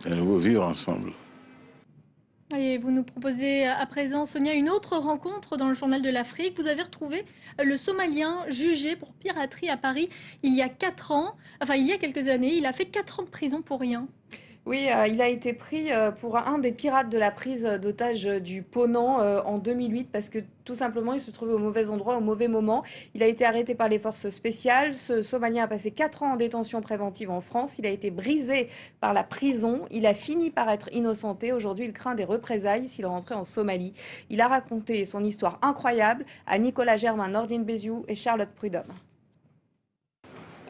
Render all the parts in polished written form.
un nouveau vivre ensemble. Et vous nous proposez à présent, Sonia, une autre rencontre dans le journal de l'Afrique. Vous avez retrouvé le Somalien jugé pour piraterie à Paris il y a 4 ans, enfin il y a quelques années. Il a fait 4 ans de prison pour rien. Oui, il a été pris pour un des pirates de la prise d'otages du Ponant en 2008 parce que tout simplement il se trouvait au mauvais endroit au mauvais moment. Il a été arrêté par les forces spéciales. Ce Somalien a passé 4 ans en détention préventive en France. Il a été brisé par la prison. Il a fini par être innocenté. Aujourd'hui, il craint des représailles s'il rentrait en Somalie. Il a raconté son histoire incroyable à Nicolas Germain, Nordine Béziou et Charlotte Prudhomme.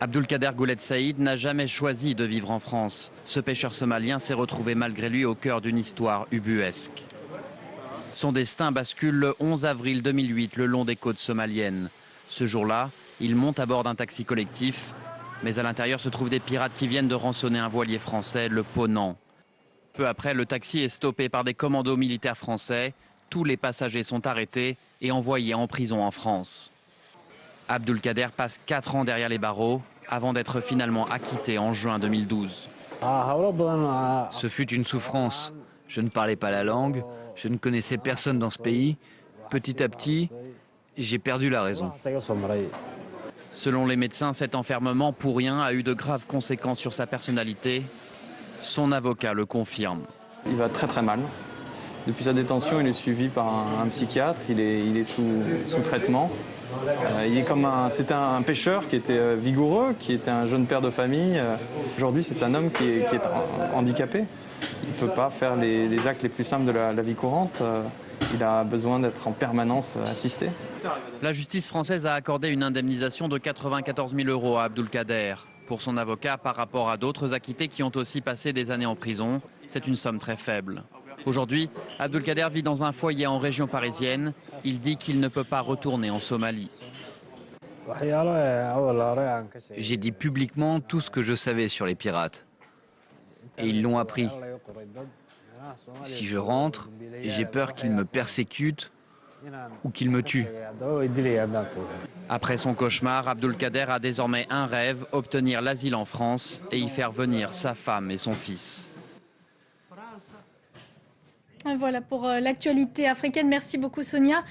Abdulkader Goulet Saïd n'a jamais choisi de vivre en France. Ce pêcheur somalien s'est retrouvé malgré lui au cœur d'une histoire ubuesque. Son destin bascule le 11 avril 2008 le long des côtes somaliennes. Ce jour-là, il monte à bord d'un taxi collectif, mais à l'intérieur se trouvent des pirates qui viennent de rançonner un voilier français, le Ponant. Peu après, le taxi est stoppé par des commandos militaires français. Tous les passagers sont arrêtés et envoyés en prison en France. Abdulkader passe 4 ans derrière les barreaux avant d'être finalement acquitté en juin 2012. Ce fut une souffrance. Je ne parlais pas la langue, je ne connaissais personne dans ce pays. Petit à petit, j'ai perdu la raison. Selon les médecins, cet enfermement pour rien a eu de graves conséquences sur sa personnalité. Son avocat le confirme. Il va très très mal. Depuis sa détention, il est suivi par un psychiatre, il est sous traitement. C'était un pêcheur qui était vigoureux, qui était un jeune père de famille. Aujourd'hui, c'est un homme qui est handicapé. Il ne peut pas faire les actes les plus simples de la vie courante. Il a besoin d'être en permanence assisté. La justice française a accordé une indemnisation de 94 000 € à Abdulkader. Pour son avocat, par rapport à d'autres acquittés qui ont aussi passé des années en prison, c'est une somme très faible. Aujourd'hui, Abdulkader vit dans un foyer en région parisienne. Il dit qu'il ne peut pas retourner en Somalie. J'ai dit publiquement tout ce que je savais sur les pirates. Et ils l'ont appris. Si je rentre, j'ai peur qu'ils me persécutent ou qu'ils me tuent. Après son cauchemar, Abdulkader a désormais un rêve, obtenir l'asile en France et y faire venir sa femme et son fils. Voilà pour l'actualité africaine. Merci beaucoup Sonia.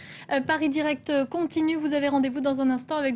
Paris Direct continue. Vous avez rendez-vous dans un instant avec